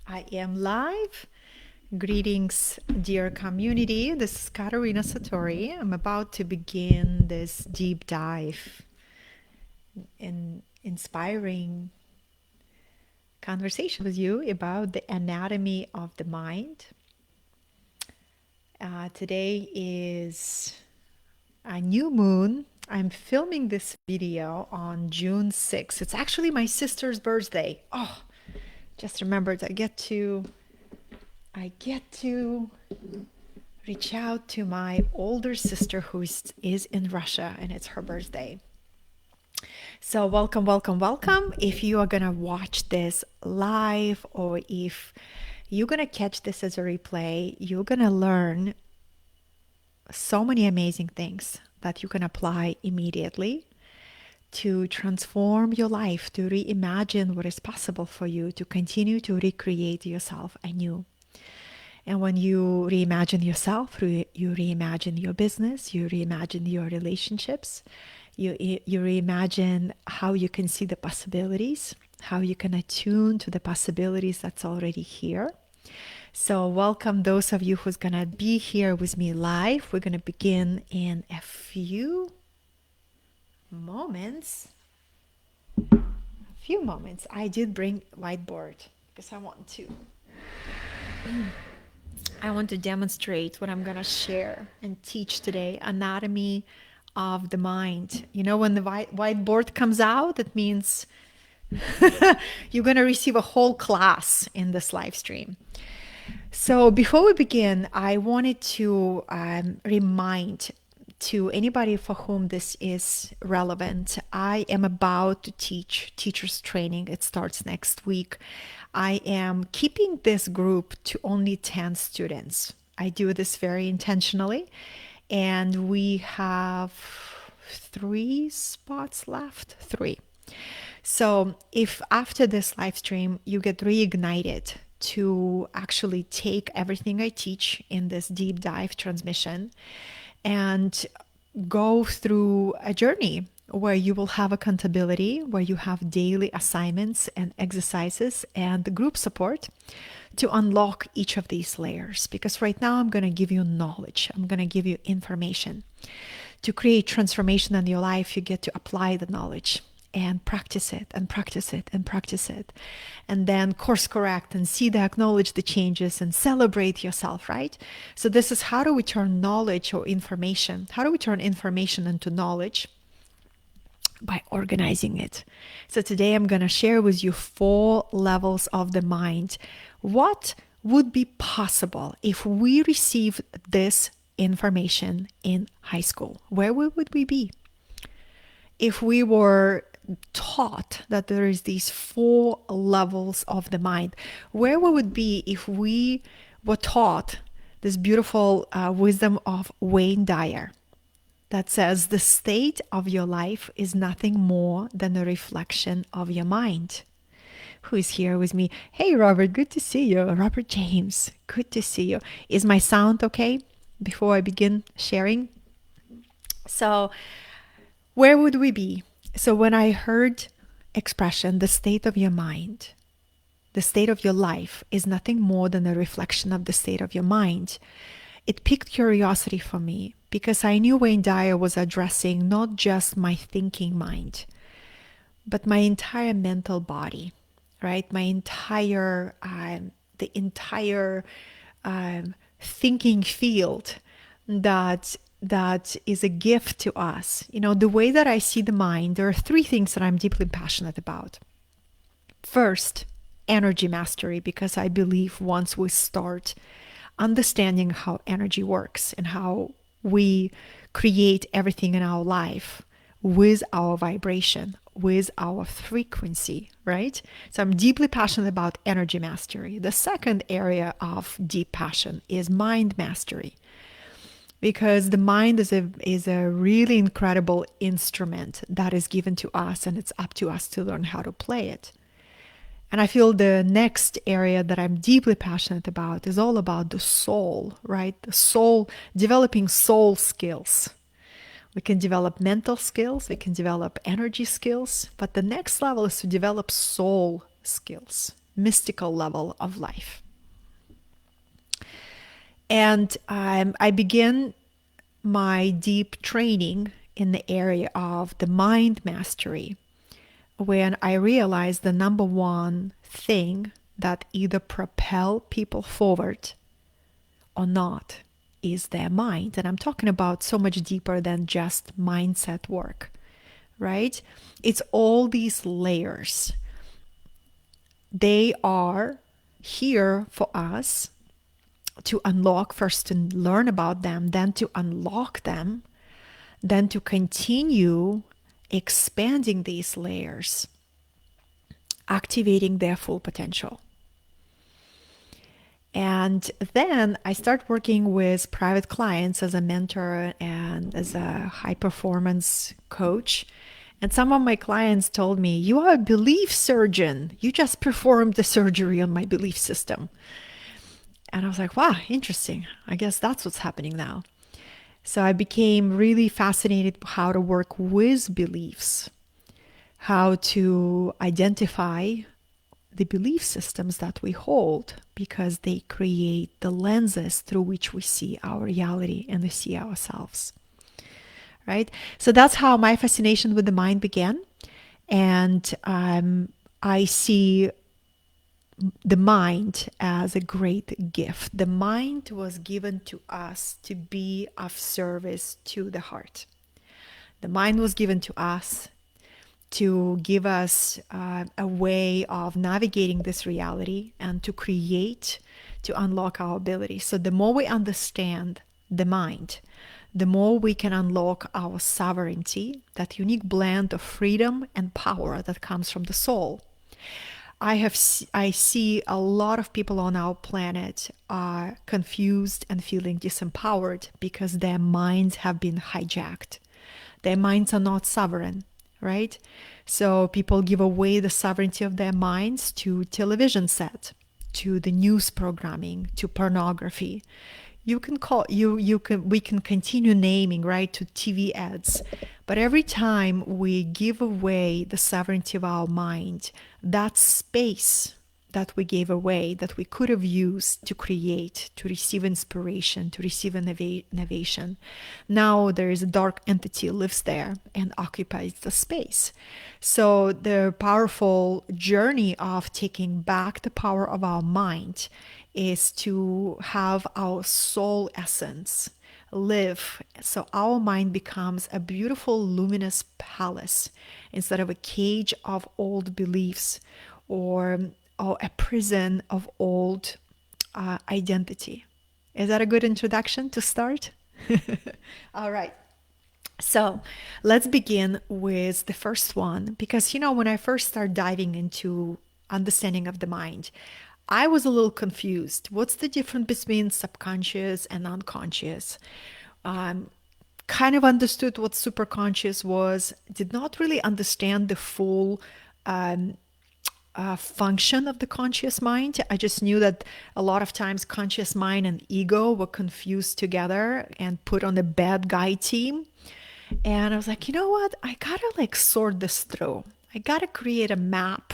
I am live. Greetings, dear community. This is Katerina Satori. I'm about to begin this deep dive in inspiring conversation with you about the anatomy of the mind. Today is a new moon. I'm filming this video on June 6th. It's actually my sister's birthday. Oh, just remembered I get to reach out to my older sister who is in Russia, and it's her birthday. So welcome, welcome, welcome. If you are going to watch this live or if you're going to catch this as a replay, you're going to learn so many amazing things that you can apply immediately to transform your life, to reimagine what is possible for you, to continue to recreate yourself anew. And when you reimagine yourself, you reimagine your business, you reimagine your relationships, you reimagine how you can see the possibilities, how you can attune to the possibilities that's already here. So welcome those of you who's going to be here with me live. We're going to begin in a few moments. I did bring whiteboard because I want to demonstrate what I'm going to share and teach today, anatomy of the mind. You know, when the whiteboard comes out, it means you're going to receive a whole class in this live stream. So before we begin, I wanted to remind to anybody for whom this is relevant, I am about to teach teachers training. It starts next week. I am keeping this group to only 10 students. I do this very intentionally, and we have 3 spots left. 3. So if after this live stream you get reignited to actually take everything I teach in this deep dive transmission and go through a journey where you will have accountability, where you have daily assignments and exercises and group support to unlock each of these layers. Because right now I'm going to give you knowledge. I'm going to give you information. To create transformation in your life, you get to apply the knowledge and practice it and practice it and practice it. And then course correct and acknowledge the changes and celebrate yourself, right? So this is how do we turn knowledge or information? How do we turn information into knowledge? By organizing it. So today I'm going to share with you 4 levels of the mind. What would be possible if we received this information in high school? Where would we be? If we were taught that there is these 4 levels of the mind, where we would be if we were taught this beautiful wisdom of Wayne Dyer that says the state of your life is nothing more than a reflection of your mind. Who is here with me? Hey, Robert, good to see you. Robert James, good to see you. Is my sound okay before I begin sharing? So where would we be? So when I heard expression, the state of your mind, the state of your life is nothing more than a reflection of the state of your mind, it piqued curiosity for me because I knew Wayne Dyer was addressing not just my thinking mind, but my entire mental body, right? My entire, the entire thinking field that is a gift to us. You know, the way that I see the mind, there are 3 things that I'm deeply passionate about. First, energy mastery, because I believe once we start understanding how energy works and how we create everything in our life with our vibration, with our frequency, right? So I'm deeply passionate about energy mastery. The second area of deep passion is mind mastery, because the mind is a really incredible instrument that is given to us, and it's up to us to learn how to play it. And I feel the next area that I'm deeply passionate about is all about the soul, right? The soul, developing soul skills, We can develop mental skills, we can develop energy skills, but the next level is to develop soul skills, mystical level of life. And I begin my deep training in the area of the mind mastery when I realized the number one thing that either propel people forward or not is their mind. And I'm talking about so much deeper than just mindset work, right? It's all these layers. They are here for us to unlock, first to learn about them, then to unlock them, then to continue expanding these layers, activating their full potential. And then I start working with private clients as a mentor and as a high performance coach. And some of my clients told me, "You are a belief surgeon. You just performed the surgery on my belief system." And I was like, wow, interesting. I guess that's what's happening now. So I became really fascinated how to work with beliefs, how to identify the belief systems that we hold, because they create the lenses through which we see our reality and we see ourselves. Right? So that's how my fascination with the mind began. And I see the mind as a great gift. The mind was given to us to be of service to the heart. The mind was given to us to give us a way of navigating this reality and to create, to unlock our abilities. So the more we understand the mind, the more we can unlock our sovereignty, that unique blend of freedom and power that comes from the soul. I see a lot of people on our planet are confused and feeling disempowered because their minds have been hijacked. Their minds are not sovereign, right? So people give away the sovereignty of their minds to television set, to the news programming, to pornography. We can continue naming, right, to TV ads. But every time we give away the sovereignty of our mind, that space that we gave away, that we could have used to create, to receive inspiration, to receive innovation, now there is a dark entity lives there and occupies the space. So the powerful journey of taking back the power of our mind is to have our soul essence live. So our mind becomes a beautiful, luminous palace instead of a cage of old beliefs or a prison of old identity. Is that a good introduction to start? All right. So let's begin with the first one, because, when I first started diving into understanding of the mind, I was a little confused. What's the difference between subconscious and unconscious? Kind of understood what superconscious was, did not really understand the full function of the conscious mind. I just knew that a lot of times conscious mind and ego were confused together and put on the bad guy team. And I was like, you know what? I gotta sort this through. I gotta create a map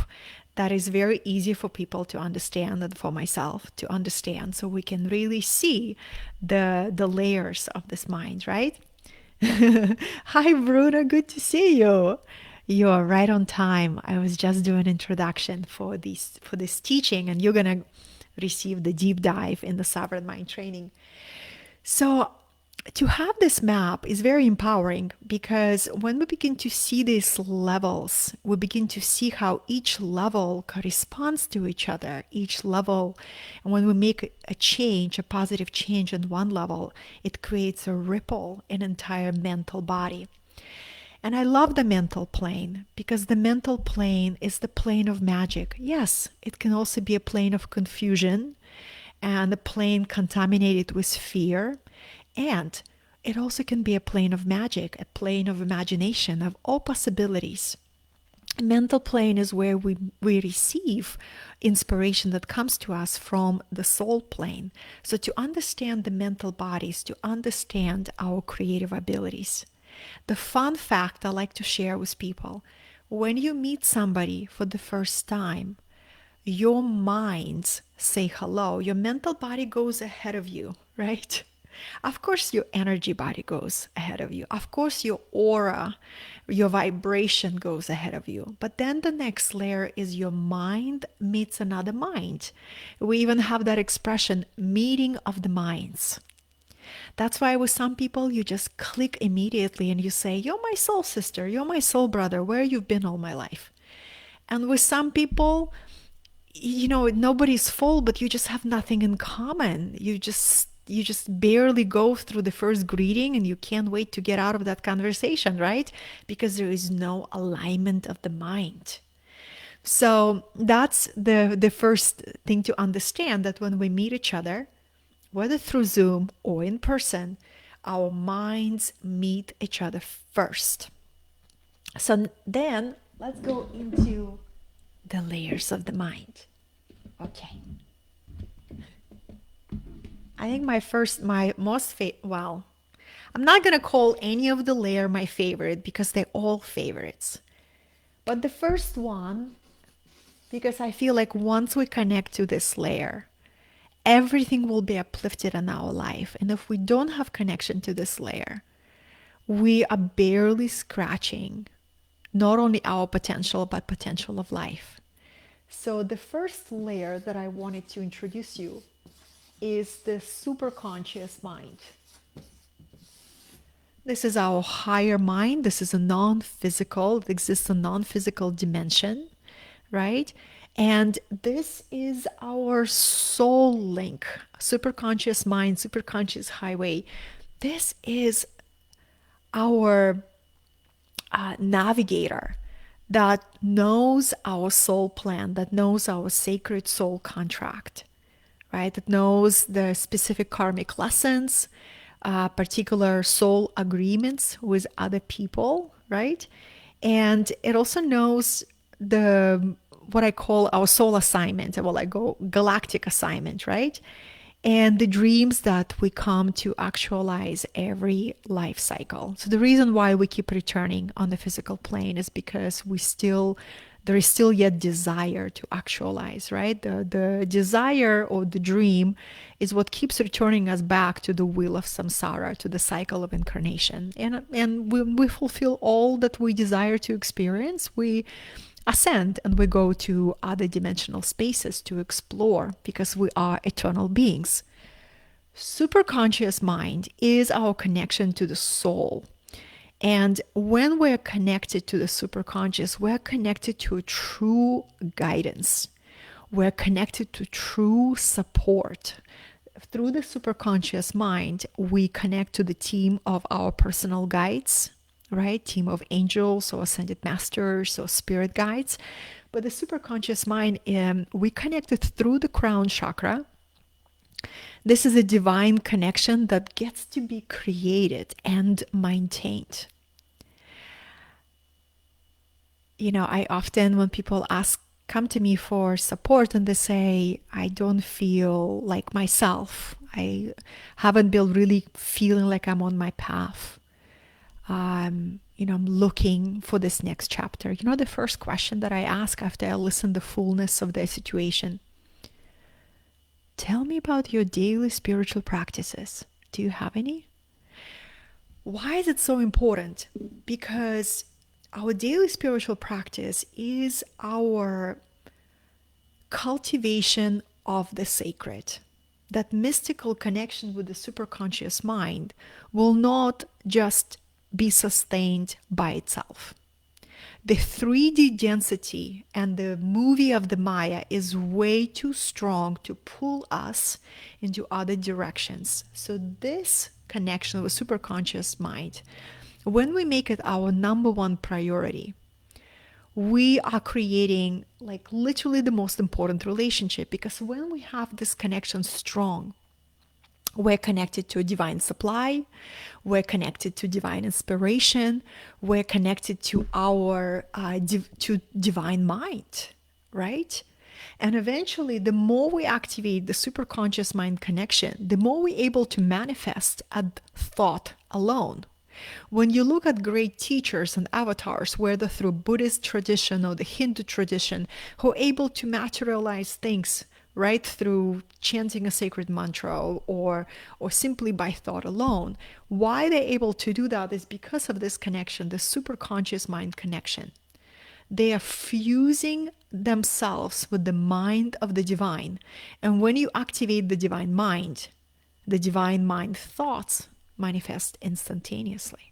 that is very easy for people to understand and for myself to understand, so we can really see the layers of this mind, right? Hi, Bruna. Good to see you. You are right on time. I was just doing an introduction for this teaching, and you're gonna receive the deep dive in the Sovereign Mind training. So to have this map is very empowering, because when we begin to see these levels, we begin to see how each level corresponds to each other, each level. And when we make a change, a positive change on one level, it creates a ripple in entire mental body. And I love the mental plane, because the mental plane is the plane of magic. Yes, it can also be a plane of confusion and a plane contaminated with fear. And it also can be a plane of magic, a plane of imagination, of all possibilities. A mental plane is where we receive inspiration that comes to us from the soul plane. So to understand the mental bodies, to understand our creative abilities. The fun fact I like to share with people, when you meet somebody for the first time, your minds say hello. Your mental body goes ahead of you, right? Of course, your energy body goes ahead of you. Of course, your aura, your vibration goes ahead of you. But then the next layer is your mind meets another mind. We even have that expression, meeting of the minds. That's why with some people, you just click immediately and you say, "You're my soul sister, you're my soul brother, where you've been all my life." And with some people, nobody's full, but you just have nothing in common. You just barely go through the first greeting and you can't wait to get out of that conversation, right? Because there is no alignment of the mind. So that's the first thing to understand, that when we meet each other, whether through Zoom or in person, our minds meet each other first. So then let's go into the layers of the mind. Okay. I think my most well, I'm not going to call any of the layer my favorite because they're all favorites. But the first one, because I feel like once we connect to this layer, everything will be uplifted in our life. And if we don't have connection to this layer, we are barely scratching not only our potential, but potential of life. So the first layer that I wanted to introduce you is the superconscious mind. This is our higher mind. This is a non-physical, it exists a non-physical dimension, right? And this is our soul link, superconscious mind, superconscious highway. This is our navigator that knows our soul plan, that knows our sacred soul contract, right? That knows the specific karmic lessons, particular soul agreements with other people, right? And it also knows the what I call our soul assignment, well, I go galactic assignment, right? And the dreams that we come to actualize every life cycle. So the reason why we keep returning on the physical plane is because there is still yet desire to actualize, right? The desire or the dream is what keeps returning us back to the wheel of samsara, to the cycle of incarnation. And when we fulfill all that we desire to experience, we ascend and we go to other dimensional spaces to explore, because we are eternal beings. Superconscious mind is our connection to the soul. And when we're connected to the superconscious, we're connected to a true guidance. We're connected to true support. Through the superconscious mind, we connect to the team of our personal guides, right? Team of angels or ascended masters or spirit guides. But the superconscious mind, we connected through the crown chakra. This is a divine connection that gets to be created and maintained. I often, when people come to me for support and they say, I don't feel like myself. I haven't been really feeling like I'm on my path. I'm looking for this next chapter. The first question that I ask after I listen the fullness of their situation: tell me about your daily spiritual practices. Do you have any? Why is it so important? Because our daily spiritual practice is our cultivation of the sacred. That mystical connection with the superconscious mind will not just be sustained by itself. The 3D density and the movie of the Maya is way too strong to pull us into other directions. So this connection with superconscious mind, when we make it our number one priority, we are creating like literally the most important relationship, because when we have this connection strong, we're connected to a divine supply, we're connected to divine inspiration, we're connected to our divine mind, right? And eventually, the more we activate the superconscious mind connection, the more we're able to manifest a thought alone. When you look at great teachers and avatars, whether through Buddhist tradition or the Hindu tradition, who are able to materialize things right through chanting a sacred mantra or simply by thought alone, why they're able to do that is because of this connection, the superconscious mind connection. They are fusing themselves with the mind of the divine. And when you activate the divine mind thoughts manifest instantaneously.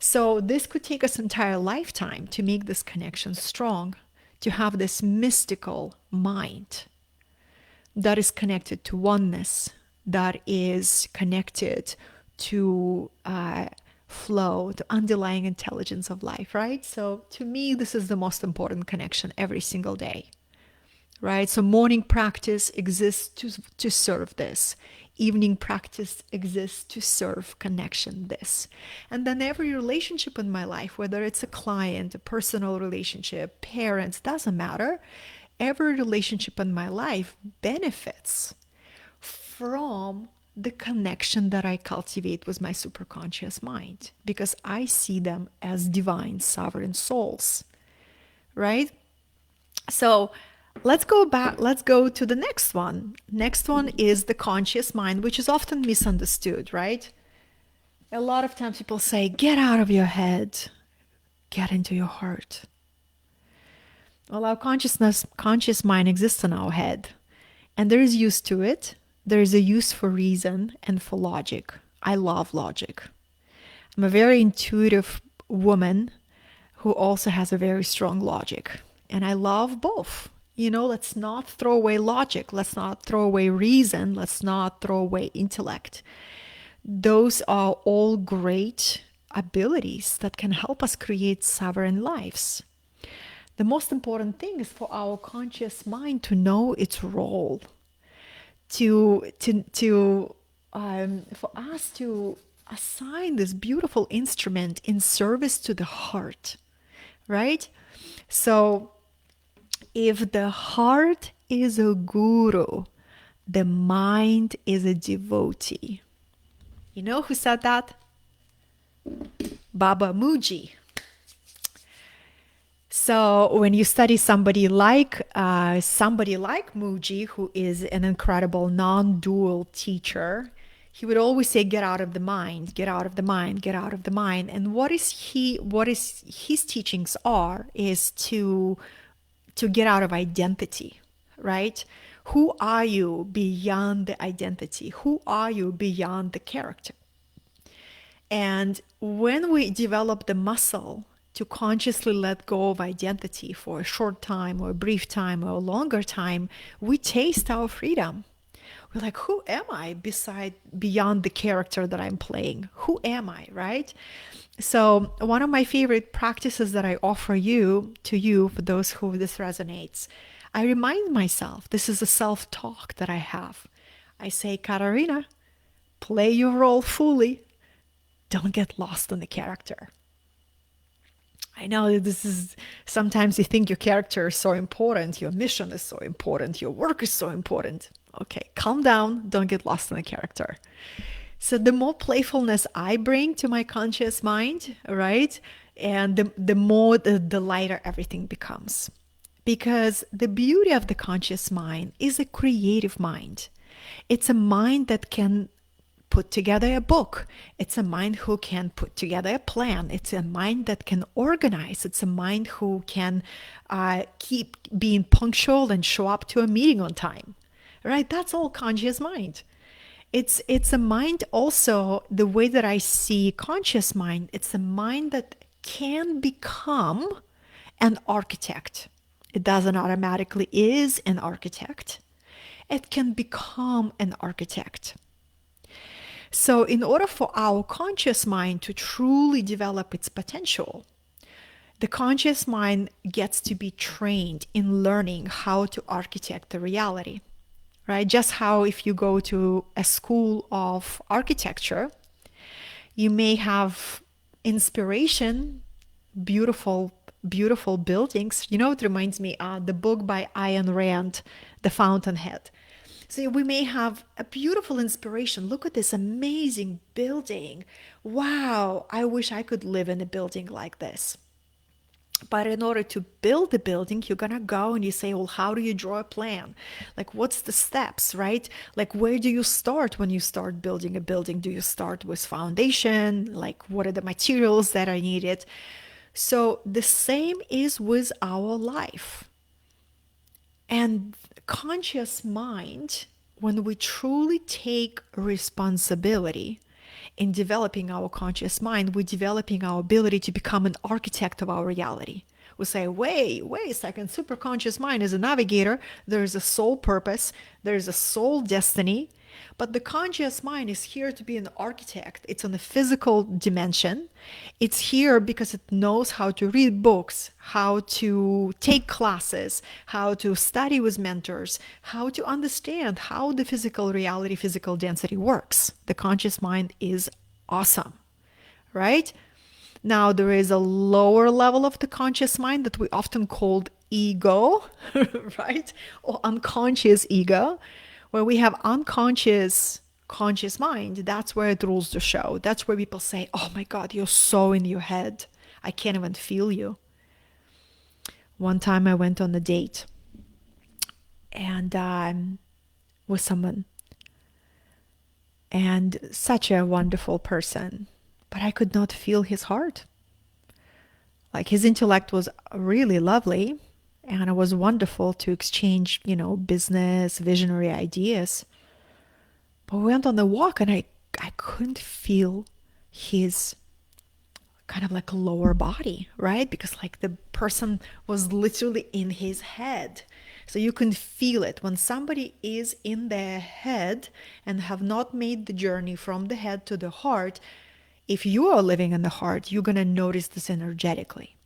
So this could take us entire lifetime to make this connection strong, to have this mystical mind that is connected to oneness, that is connected to flow, the underlying intelligence of life, right? So to me, this is the most important connection every single day, right? So morning practice exists to serve this. Evening practice exists to serve connection this. And then every relationship in my life, whether it's a client, a personal relationship, parents, doesn't matter. Every relationship in my life benefits from the connection that I cultivate with my superconscious mind, because I see them as divine sovereign souls, right? So let's go back, let's go to the next one. Next one is the conscious mind, which is often misunderstood, right? A lot of times people say, get out of your head, get into your heart. Well, our conscious mind exists in our head, and there is use to it. There is a use for reason and for logic. I love logic. I'm a very intuitive woman who also has a very strong logic. And I love both. Let's not throw away logic. Let's not throw away reason. Let's not throw away intellect. Those are all great abilities that can help us create sovereign lives. The most important thing is for our conscious mind to know its role, for us to assign this beautiful instrument in service to the heart, right? So if the heart is a guru, the mind is a devotee. You know who said that? Baba Muji. So when you study somebody like Muji, who is an incredible non-dual teacher, he would always say, get out of the mind, get out of the mind, get out of the mind. And what his teachings is to get out of identity, right? Who are you beyond the identity? Who are you beyond the character? And when we develop the muscle to consciously let go of identity for a short time or a brief time or a longer time, we taste our freedom. We're like, who am I beyond the character that I'm playing? Who am I, right? So one of my favorite practices that I offer to you, for those who this resonates, I remind myself, this is a self-talk that I have. I say, Katerina, play your role fully. Don't get lost in the character. I know this is, sometimes you think your character is so important, your mission is so important, your work is so important. Okay, calm down, don't get lost in the character. So the more playfulness I bring to my conscious mind, right? And the more the lighter everything becomes. Because the beauty of the conscious mind is a creative mind. It's a mind that can put together a book. It's a mind who can put together a plan. It's a mind that can organize. It's a mind who can keep being punctual and show up to a meeting on time, right? That's all conscious mind. It's a mind also, the way that I see conscious mind, it's a mind that can become an architect. It doesn't automatically is an architect. It can become an architect. So in order for our conscious mind to truly develop its potential, the conscious mind gets to be trained in learning how to architect the reality, right? Just how if you go to a school of architecture, you may have inspiration, beautiful buildings. It reminds me of the book by Ayn Rand, The Fountainhead. So we may have a beautiful inspiration. Look at this amazing building. Wow, I wish I could live in a building like this. But in order to build the building, you're gonna go and you say, well, how do you draw a plan? Like, what's the steps, right? Like, where do you start when you start building a building? Do you start with foundation? Like, what are the materials that are needed? So the same is with our life. And conscious mind, when we truly take responsibility in developing our conscious mind, we're developing our ability to become an architect of our reality. We say, wait a second, superconscious mind is a navigator. There's a soul purpose, there's a soul destiny. But the conscious mind is here to be an architect. It's on the physical dimension. It's here because it knows how to read books, how to take classes, how to study with mentors, how to understand how the physical reality, physical density works. The conscious mind is awesome, right? Now, there is a lower level of the conscious mind that we often called ego, right? Or unconscious ego, where we have unconscious conscious mind. That's where it rules the show. That's where people say, oh my God, you're so in your head. I can't even feel you. One time I went on a date and with someone, and such a wonderful person, but I could not feel his heart. Like, his intellect was really lovely, and it was wonderful to exchange, business, visionary ideas. But we went on the walk and I couldn't feel his kind of like lower body, right? Because like the person was literally in his head. So you can feel it when somebody is in their head and have not made the journey from the head to the heart. If you are living in the heart, you're going to notice this energetically.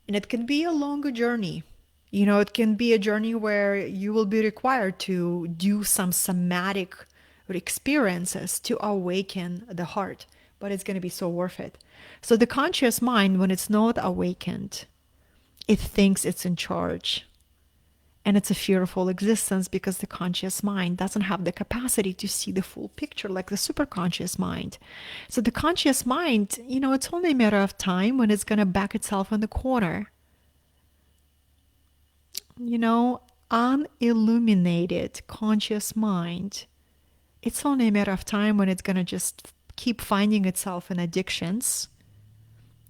And it can be a longer journey. It can be a journey where you will be required to do some somatic experiences to awaken the heart, but it's going to be so worth it. So the conscious mind, when it's not awakened, it thinks it's in charge. And it's a fearful existence because the conscious mind doesn't have the capacity to see the full picture like the superconscious mind. So the conscious mind, it's only a matter of time when it's going to back itself in the corner. Unilluminated conscious mind, it's only a matter of time when it's going to just keep finding itself in addictions,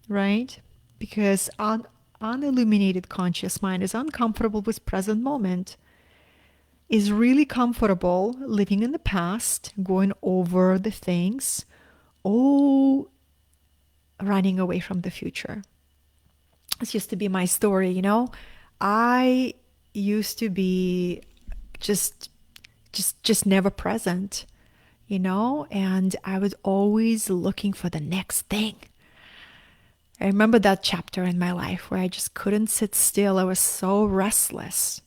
right? Because unilluminated conscious mind is uncomfortable with present moment, is really comfortable living in the past, going over the things, or running away from the future. This used to be my story, I used to be just never present, and I was always looking for the next thing. I remember that chapter in my life where I just couldn't sit still. I was so restless.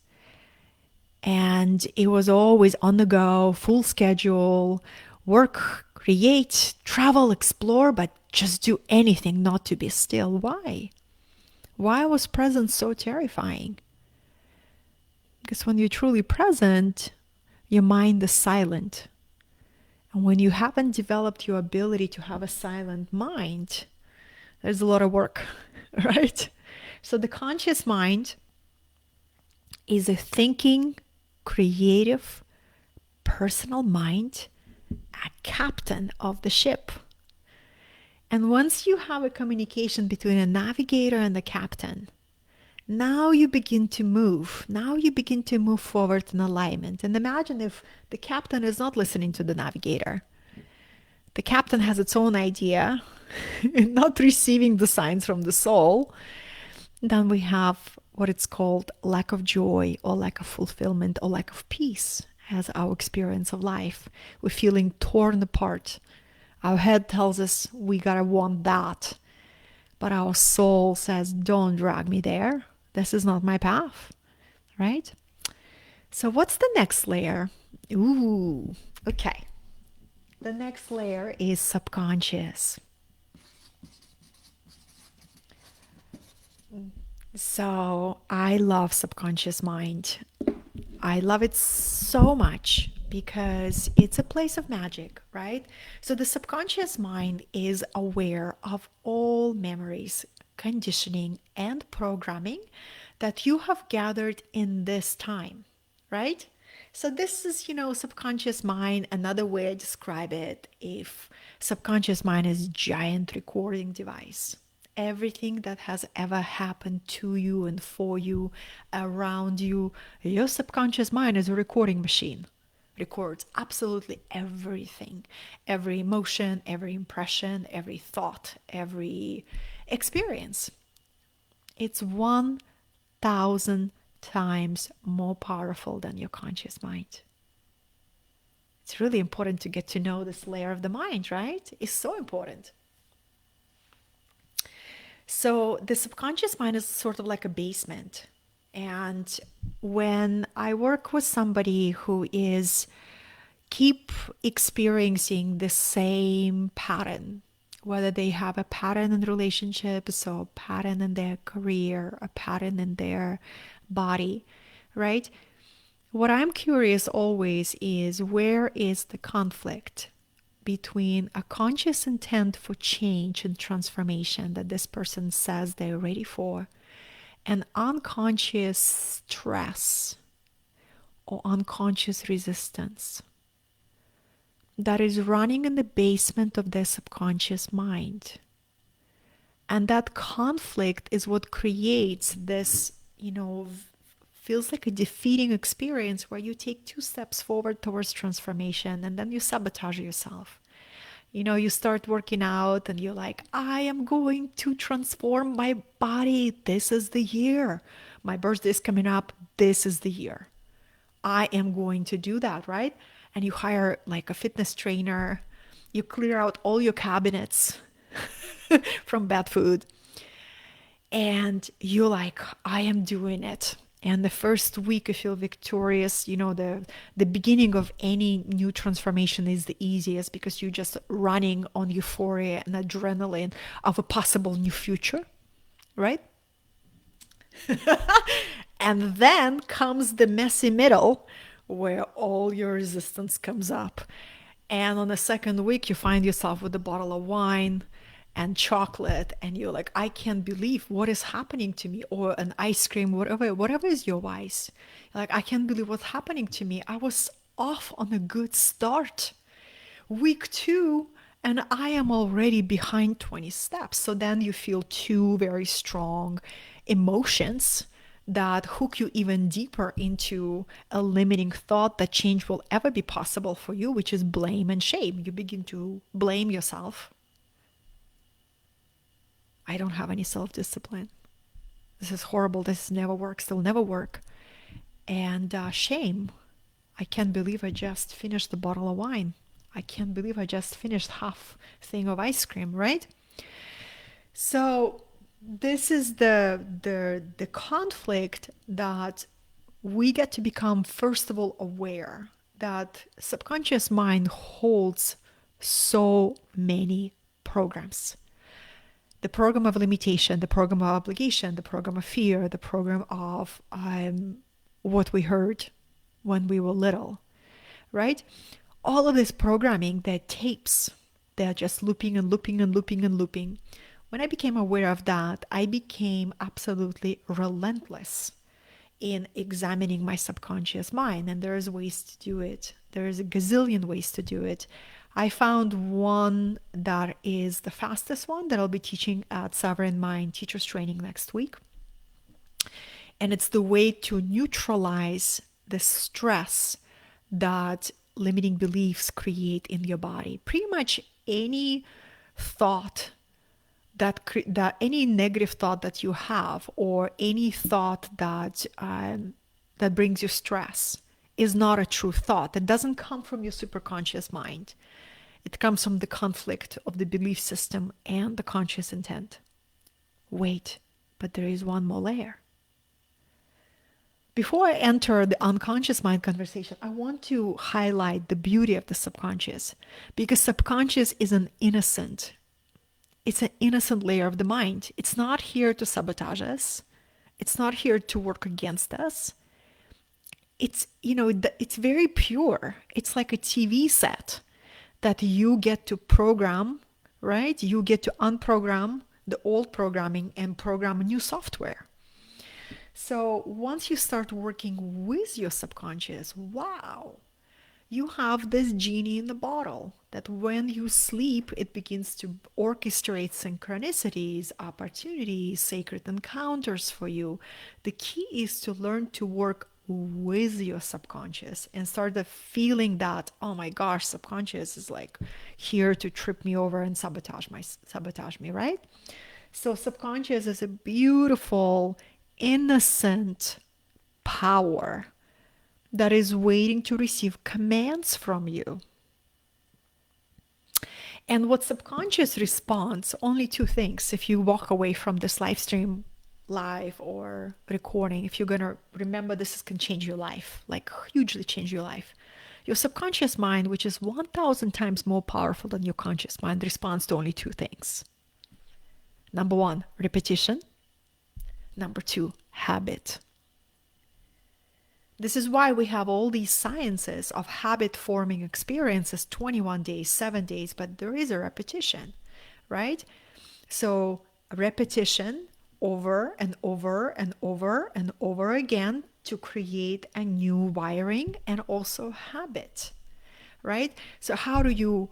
And it was always on the go, full schedule, work, create, travel, explore, but just do anything not to be still. Why? Why was presence so terrifying? Because when you're truly present, your mind is silent. And when you haven't developed your ability to have a silent mind, there's a lot of work, right? So the conscious mind is a thinking, creative, personal mind, a captain of the ship. And once you have a communication between a navigator and the captain, now you begin to move. Now you begin to move forward in alignment. And imagine if the captain is not listening to the navigator. The captain has its own idea, not receiving the signs from the soul. Then we have what it's called lack of joy or lack of fulfillment or lack of peace as our experience of life. We're feeling torn apart. Our head tells us we gotta want that. But our soul says, don't drag me there. This is not my path, right? So what's the next layer? Ooh, okay. The next layer is subconscious. So I love subconscious mind. I love it so much because it's a place of magic, right? So the subconscious mind is aware of all memories, conditioning, and programming that you have gathered in this time, right? So this is, subconscious mind. Another way I describe it, if subconscious mind is giant recording device. Everything that has ever happened to you and for you, around you, your subconscious mind is a recording machine. Records absolutely everything, every emotion, every impression, every thought, every experience. It's 1,000 times more powerful than your conscious mind. It's really important to get to know this layer of the mind, right? It's so important. So the subconscious mind is sort of like a basement. And when I work with somebody who is keep experiencing the same pattern, whether they have a pattern in relationships or a pattern in their career, a pattern in their body, right? What I'm curious always is, where is the conflict between a conscious intent for change and transformation that this person says they're ready for, and unconscious stress or unconscious resistance that is running in the basement of their subconscious mind. And that conflict is what creates this, feels like a defeating experience where you take 2 steps forward towards transformation and then you sabotage yourself. You start working out and you're like, I am going to transform my body. This is the year. My birthday is coming up. This is the year. I am going to do that, right? And you hire like a fitness trainer. You clear out all your cabinets from bad food. And you're like, I am doing it. And the first week you feel victorious. The beginning of any new transformation is the easiest because you're just running on euphoria and adrenaline of a possible new future, right? And then comes the messy middle where all your resistance comes up. And on the second week, you find yourself with a bottle of wine and chocolate, and you're like, I can't believe what is happening to me, or an ice cream, whatever is your vice. Like, I can't believe what's happening to me. I was off on a good start. Week 2, and I am already behind 20 steps. So then you feel 2 very strong emotions that hook you even deeper into a limiting thought that change will ever be possible for you, which is blame and shame. You begin to blame yourself. I don't have any self-discipline. This is horrible. This never works. It'll never work. And shame. I can't believe I just finished the bottle of wine. I can't believe I just finished half thing of ice cream, right? So this is the conflict that we get to become, first of all, aware that subconscious mind holds so many programs. The program of limitation, the program of obligation, the program of fear, the program of what we heard when we were little, right? All of this programming, they're tapes. They're just looping and looping and looping and looping. When I became aware of that, I became absolutely relentless in examining my subconscious mind. And there's ways to do it. There's a gazillion ways to do it. I found one that is the fastest one that I'll be teaching at Sovereign Mind Teachers Training next week. And it's the way to neutralize the stress that limiting beliefs create in your body. Pretty much any thought that any negative thought that you have, or any thought that that brings you stress, is not a true thought. It doesn't come from your superconscious mind. It comes from the conflict of the belief system and the conscious intent. Wait, but there is one more layer. Before I enter the unconscious mind conversation, I want to highlight the beauty of the subconscious, because subconscious is an innocent. It's an innocent layer of the mind. It's not here to sabotage us. It's not here to work against us. it's, it's very pure. It's like a TV set that you get to program, right? You get to unprogram the old programming and program new software. So once you start working with your subconscious, wow, you have this genie in the bottle that when you sleep, it begins to orchestrate synchronicities, opportunities, sacred encounters for you. The key is to learn to work with your subconscious and start the feeling that, oh my gosh, subconscious is like here to trip me over and sabotage me, right? So subconscious is a beautiful, innocent power that is waiting to receive commands from you. And what subconscious responds, only two things. If you walk away from this live stream, live or recording, if you're going to remember this can change your life, like hugely change your life. Your subconscious mind, which is 1,000 times more powerful than your conscious mind, responds to only two things. Number one, repetition. Number two, habit. This is why we have all these sciences of habit forming experiences, 21 days, 7 days, but there is a repetition, right? So repetition over and over and over and over again to create a new wiring and also habit, right? So how do you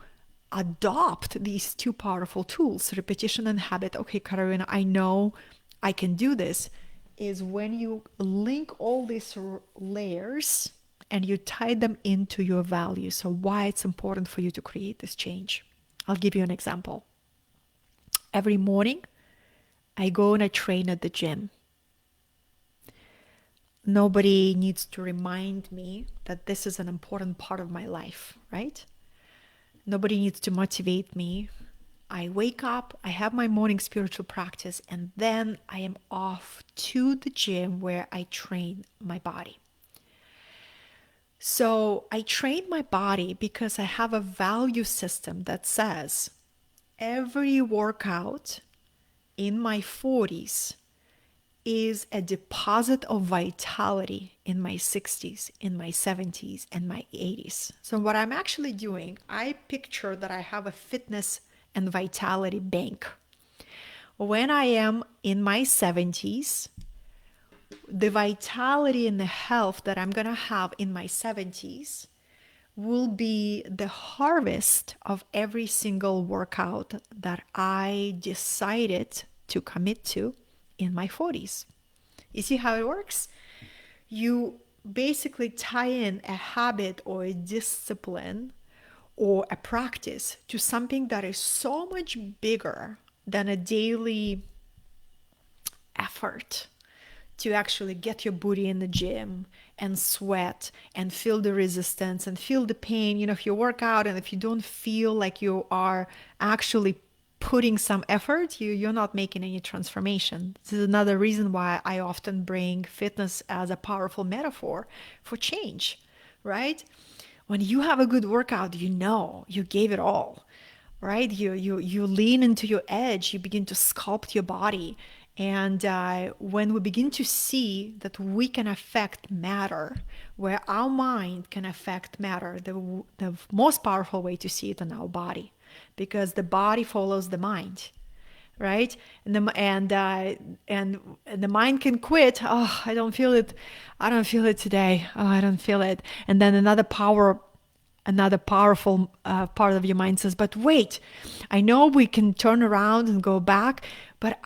adopt these two powerful tools, repetition and habit? Okay, Katerina, I know I can do this. Is when you link all these layers and you tie them into your values. So why it's important for you to create this change. I'll give you an example. Every morning, I go and I train at the gym. Nobody needs to remind me that this is an important part of my life, right? Nobody needs to motivate me. I wake up, I have my morning spiritual practice, and then I am off to the gym where I train my body. So I train my body because I have a value system that says every workout in my 40s is a deposit of vitality in my 60s, in my 70s, and my 80s. So what I'm actually doing, I picture that I have a fitness and vitality bank. When I am in my 70s, the vitality and the health that I'm going to have in my 70s will be the harvest of every single workout that I decided to commit to in my 40s. You see how it works? You basically tie in a habit or a discipline or a practice to something that is so much bigger than a daily effort to actually get your booty in the gym and sweat and feel the resistance and feel the pain. If you work out and if you don't feel like you are actually putting some effort, you're not making any transformation. This is another reason why I often bring fitness as a powerful metaphor for change, right? When you have a good workout, you gave it all, right? You lean into your edge, you begin to sculpt your body. And when we begin to see that we can affect matter, where our mind can affect matter, the most powerful way to see it in our body, because the body follows the mind, right? And the mind can quit. Oh, I don't feel it. I don't feel it today. Oh, I don't feel it. And then another powerful part of your mind says, but wait, I know we can turn around and go back, but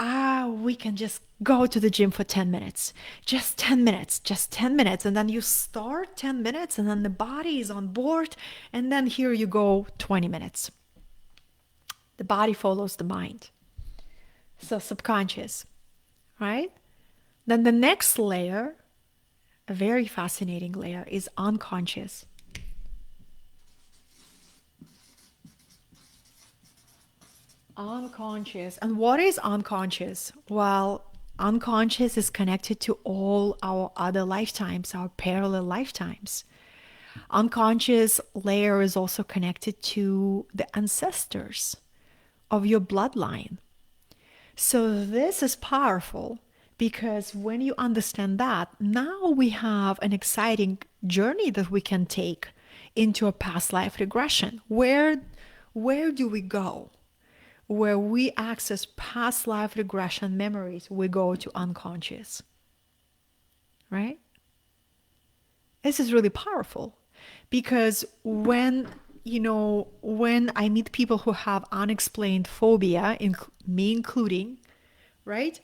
we can just go to the gym for 10 minutes, just 10 minutes, just 10 minutes. And then you start 10 minutes and then the body is on board. And then here you go 20 minutes. The body follows the mind. So subconscious, right? Then the next layer, a very fascinating layer, is unconscious. Unconscious. And what is unconscious? Well, unconscious is connected to all our other lifetimes, our parallel lifetimes. Unconscious layer is also connected to the ancestors of your bloodline. So this is powerful Because when you understand that, now we have an exciting journey that we can take into a past life regression. Where do we go? Where we access past life regression memories, we go to unconscious, right? This is really powerful because when I meet people who have unexplained phobia, me including, right?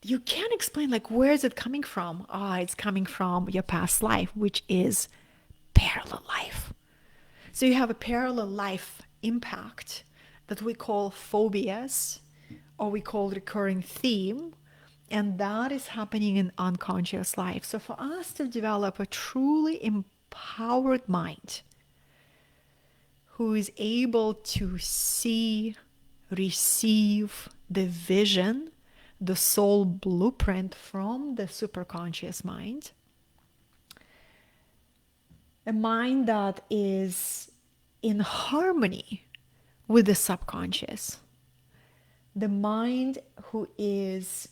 You can't explain, like, where is it coming from? It's coming from your past life, which is parallel life. So you have a parallel life impact that we call phobias, or we call recurring theme, and that is happening in unconscious life. So for us to develop a truly empowered mind who is able to see, receive the vision, the soul blueprint from the superconscious mind, a mind that is in harmony with the subconscious, the mind who is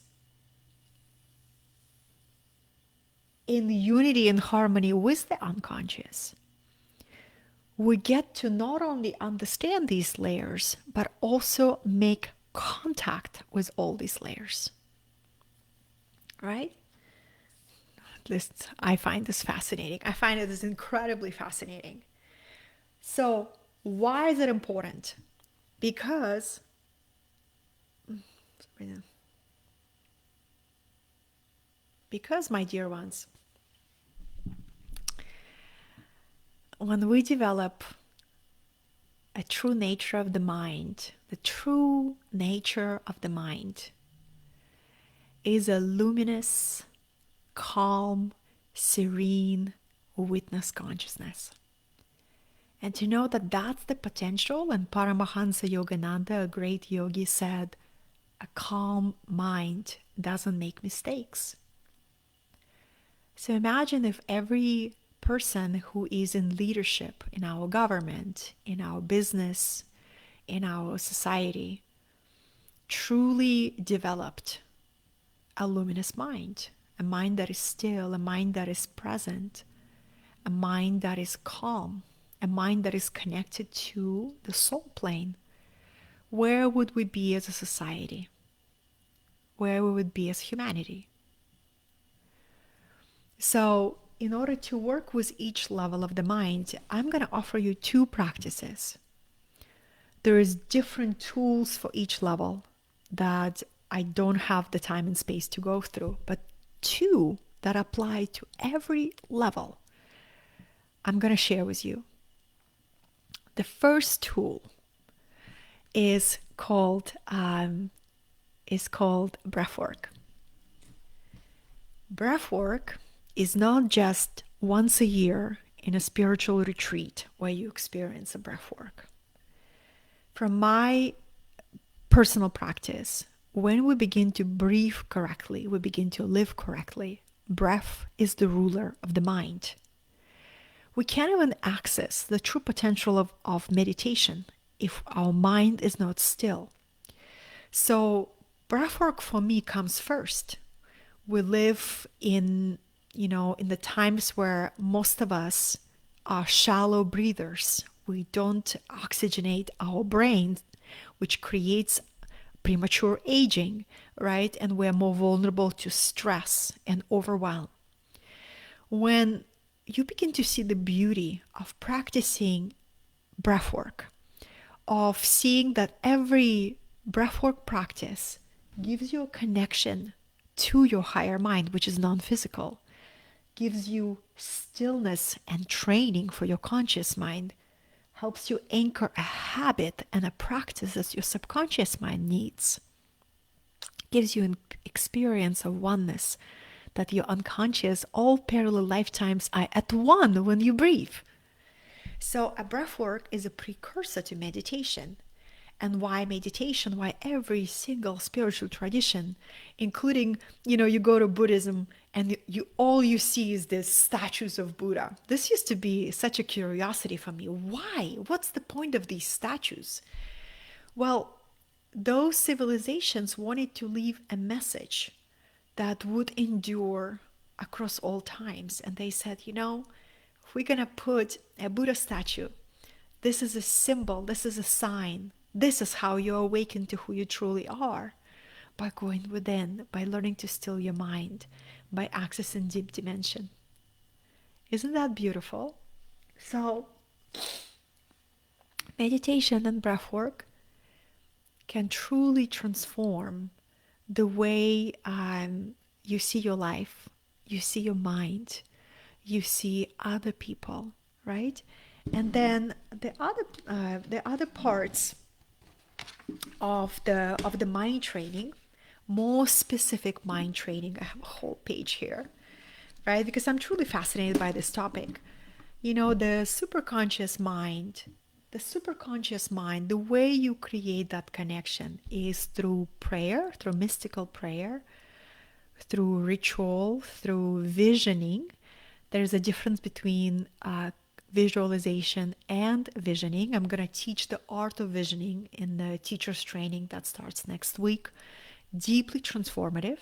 in unity and harmony with the unconscious, we get to not only understand these layers, but also make contact with all these layers. Right? At least I find this fascinating. I find it is incredibly fascinating. So, why is it important? Because my dear ones, when we develop a true nature of the mind, the true nature of the mind is a luminous, calm, serene witness consciousness. And to know that that's the potential, and Paramahansa Yogananda, a great yogi, said, a calm mind doesn't make mistakes. So imagine if every person who is in leadership in our government, in our business, in our society, truly developed a luminous mind, a mind that is still, a mind that is present, a mind that is calm, a mind that is connected to the soul plane. Where would we be as a society? Where we would be as humanity? So, in order to work with each level of the mind, I'm going to offer you two practices. There is different tools for each level that I don't have the time and space to go through, but two that apply to every level I'm going to share with you. The first tool is called breathwork. Breathwork is not just once a year in a spiritual retreat where you experience a breathwork. From my personal practice, when we begin to breathe correctly, we begin to live correctly. Breath is the ruler of the mind. We can't even access the true potential of meditation if our mind is not still. So breathwork for me comes first. We live in the times where most of us are shallow breathers. We don't oxygenate our brain, which creates premature aging, right? And we're more vulnerable to stress and overwhelm. When you begin to see the beauty of practicing breathwork, of seeing that every breathwork practice gives you a connection to your higher mind, which is non-physical, gives you stillness and training for your conscious mind, helps you anchor a habit and a practice that your subconscious mind needs, gives you an experience of oneness, that your unconscious, all parallel lifetimes are at one when you breathe. So a breathwork is a precursor to meditation. And why meditation? Why every single spiritual tradition, including, you go to Buddhism and all you see is these statues of Buddha. This used to be such a curiosity for me. Why? What's the point of these statues? Well, those civilizations wanted to leave a message that would endure across all times. And they said, if we're going to put a Buddha statue, this is a symbol, this is a sign, this is how you awaken to who you truly are, by going within, by learning to still your mind, by accessing deep dimension. Isn't that beautiful? So, meditation and breath work can truly transform the way you see your life, you see your mind, you see other people, right? And then the other parts of the mind training, more specific mind training. I have a whole page here, right? Because I'm truly fascinated by this topic. The superconscious mind, the way you create that connection is through prayer, through mystical prayer, through ritual, through visioning. There's a difference between visualization and visioning. I'm going to teach the art of visioning in the teacher's training that starts next week. Deeply transformative.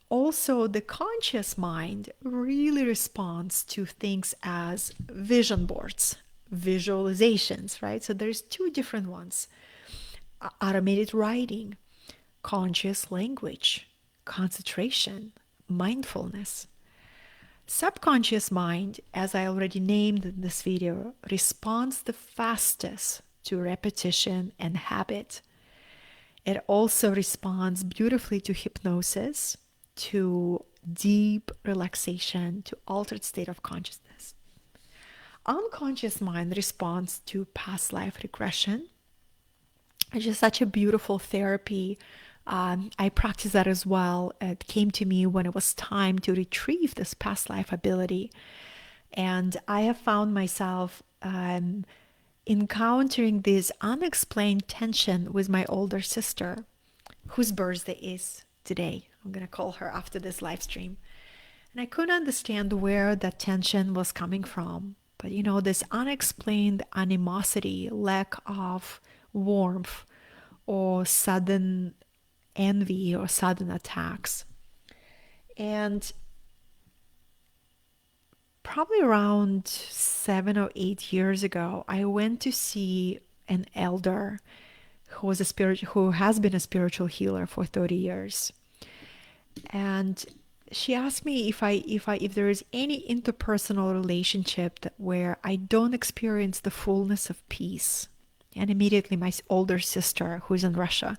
Also, the conscious mind really responds to things as vision boards, visualizations, right? So there's two different ones. Automated writing, conscious language, concentration, mindfulness. Subconscious mind, as I already named in this video, responds the fastest to repetition and habit. It also responds beautifully to hypnosis, to deep relaxation, to altered state of consciousness. Unconscious mind responds to past life regression, which is such a beautiful therapy. I practice that as well. It came to me when it was time to retrieve this past life ability. And I have found myself encountering this unexplained tension with my older sister, whose birthday is today. I'm going to call her after this live stream. And I couldn't understand where that tension was coming from. But this unexplained animosity, lack of warmth, or sudden envy or sudden attacks. And probably around 7 or 8 years ago, I went to see an elder who has been a spiritual healer for 30 years. And she asked me if there is any interpersonal relationship where I don't experience the fullness of peace. And immediately my older sister, who's in Russia,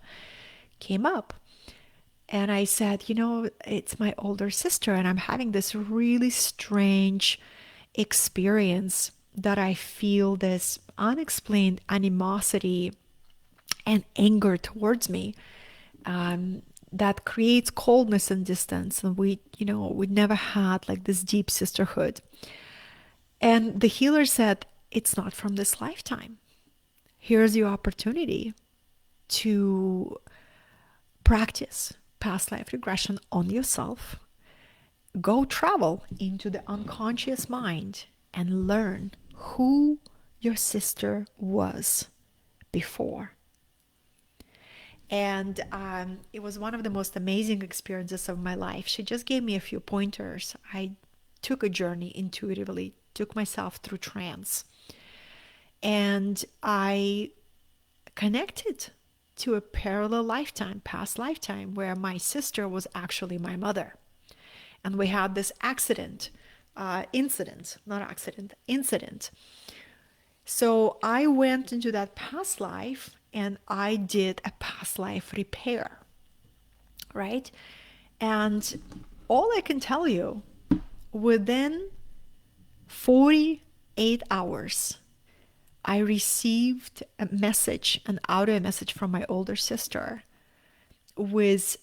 came up. And I said, it's my older sister, and I'm having this really strange experience that I feel this unexplained animosity and anger towards me that creates coldness and distance. And we never had like this deep sisterhood. And the healer said, it's not from this lifetime. Here's your opportunity to practice past life regression on yourself. Go travel into the unconscious mind and learn who your sister was before. And it was one of the most amazing experiences of my life. She just gave me a few pointers. I took a journey intuitively, took myself through trance. And I connected to a parallel lifetime, past lifetime, where my sister was actually my mother. And we had this incident. So I went into that past life and I did a past life repair, right? And all I can tell you, within 48 hours, I received a message, an audio message from my older sister with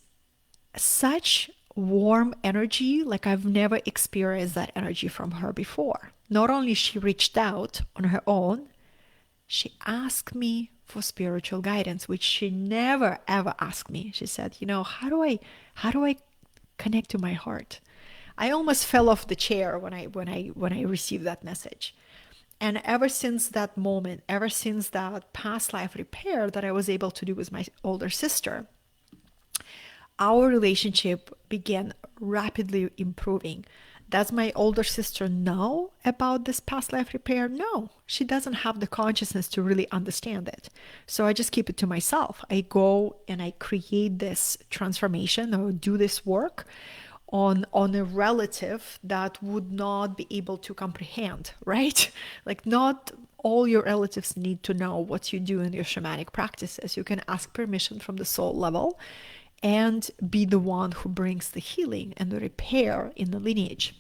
such warm energy, like I've never experienced that energy from her before. Not only she reached out on her own, she asked me for spiritual guidance, which she never ever asked me. She said, how do I connect to my heart? I almost fell off the chair when I received that message. And ever since that moment, ever since that past life repair that I was able to do with my older sister, our relationship began rapidly improving. Does my older sister know about this past life repair? No, she doesn't have the consciousness to really understand it. So I just keep it to myself. I go and I create this transformation or do this work on a relative that would not be able to comprehend, right? Like not all your relatives need to know what you do in your shamanic practices. You can ask permission from the soul level and be the one who brings the healing and the repair in the lineage.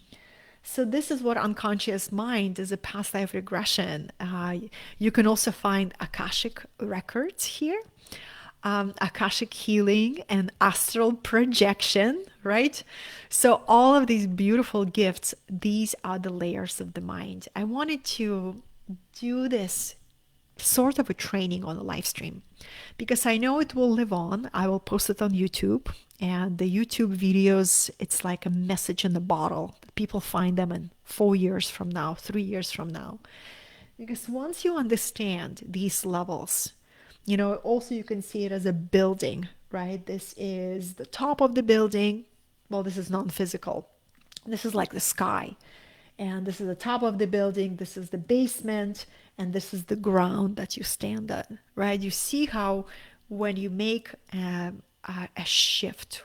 So this is what unconscious mind is, a past life regression. You can also find Akashic records here, Akashic healing and astral projection, right? So all of these beautiful gifts, these are the layers of the mind. I wanted to do this sort of a training on a live stream because I know it will live on. I will post it on YouTube, and the YouTube videos, it's like a message in the bottle. People find them in 4 years from now, 3 years from now. Because once you understand these levels, also you can see it as a building, right? This is the top of the building. Well, this is non-physical. This is like the sky. And this is the top of the building. This is the basement. And this is the ground that you stand on, right? You see how when you make a shift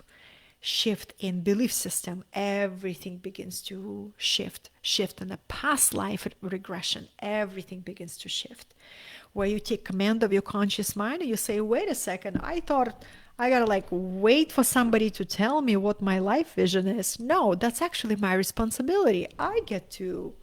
in belief system, everything begins to shift in the past life regression, everything begins to shift, where you take command of your conscious mind and you say, wait a second, I thought I gotta like wait for somebody to tell me what my life vision is. No, that's actually my responsibility. I get to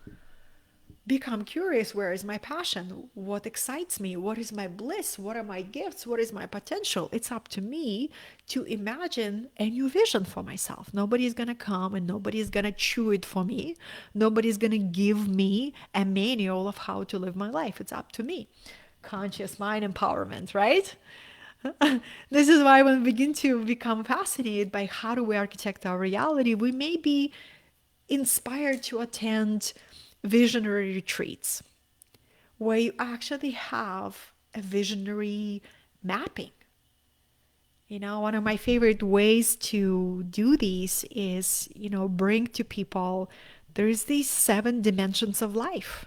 become curious. Where is my passion? What excites me? What is my bliss? What are my gifts? What is my potential? It's up to me to imagine a new vision for myself. Nobody's going to come and nobody's going to chew it for me. Nobody's going to give me a manual of how to live my life. It's up to me. Conscious mind empowerment, right? This is why when we begin to become fascinated by how do we architect our reality, we may be inspired to attend visionary retreats where you actually have a visionary mapping. One of my favorite ways to do these is, bring to people, there's these 7 dimensions of life.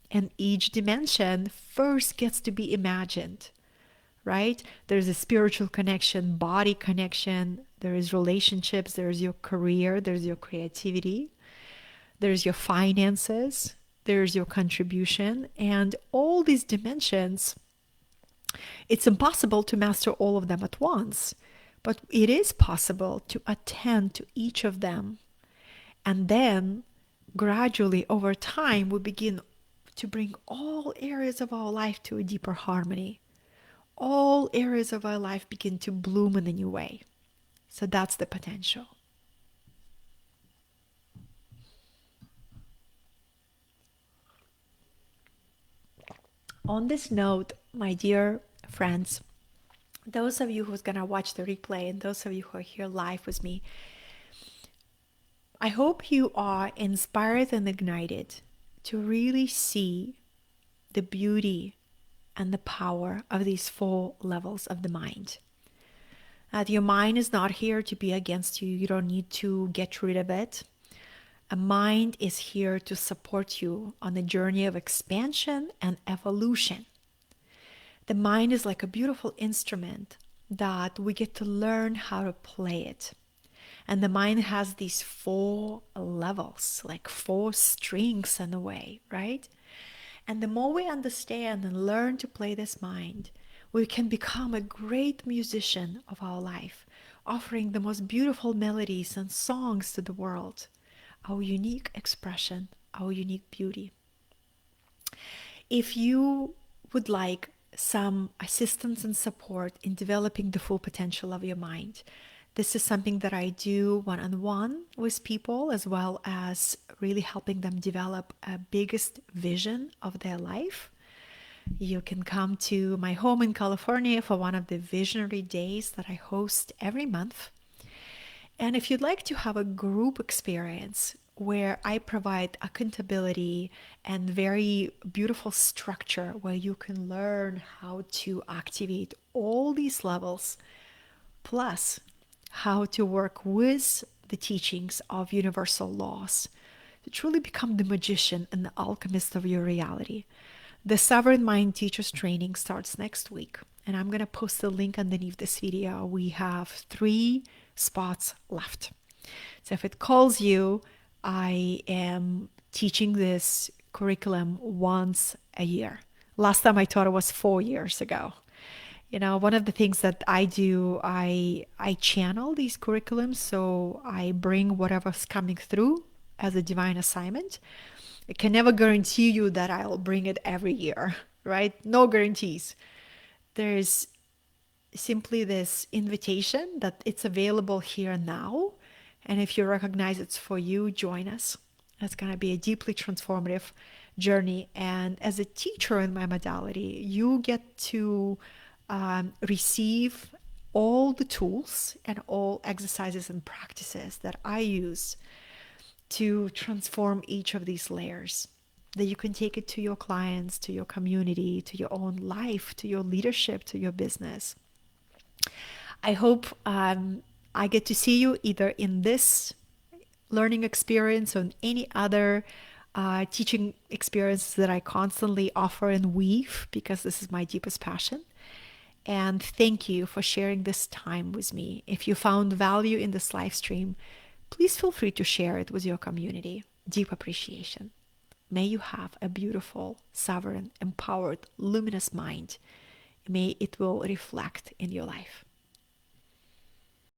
And each dimension first gets to be imagined, right? There's a spiritual connection, body connection, there is relationships, there's your career, there's your creativity, there's your finances, there's your contribution, and all these dimensions. It's impossible to master all of them at once, but it is possible to attend to each of them. And then gradually over time, we begin to bring all areas of our life to a deeper harmony. All areas of our life begin to bloom in a new way. So that's the potential. On this note, my dear friends, those of you who's going to watch the replay and those of you who are here live with me, I hope you are inspired and ignited to really see the beauty and the power of these 4 levels of the mind. That your mind is not here to be against you. You don't need to get rid of it. A mind is here to support you on a journey of expansion and evolution. The mind is like a beautiful instrument that we get to learn how to play it. And the mind has these 4 levels, like 4 strings in a way, right? And the more we understand and learn to play this mind, we can become a great musician of our life, offering the most beautiful melodies and songs to the world, our unique expression, our unique beauty. If you would like some assistance and support in developing the full potential of your mind, this is something that I do one-on-one with people, as well as really helping them develop a biggest vision of their life. You can come to my home in California for one of the visionary days that I host every month. And if you'd like to have a group experience where I provide accountability and very beautiful structure where you can learn how to activate all these levels, plus how to work with the teachings of universal laws to truly become the magician and the alchemist of your reality. The Sovereign Mind Teachers Training starts next week, and I'm going to post the link underneath this video. We have 3 spots left. So if it calls you, I am teaching this curriculum once a year. Last time I taught it was 4 years ago. One of the things that I do, I channel these curriculums, so I bring whatever's coming through as a divine assignment. I can never guarantee you that I'll bring it every year, right? No guarantees. There's simply this invitation that it's available here and now. And if you recognize it's for you, join us. It's going to be a deeply transformative journey. And as a teacher in my modality, you get to receive all the tools and all exercises and practices that I use to transform each of these layers, that you can take it to your clients, to your community, to your own life, to your leadership, to your business. I hope I get to see you either in this learning experience or in any other teaching experience that I constantly offer and weave, because this is my deepest passion. And thank you for sharing this time with me. If you found value in this live stream, please feel free to share it with your community. Deep appreciation. May you have a beautiful, sovereign, empowered, luminous mind. May it will reflect in your life.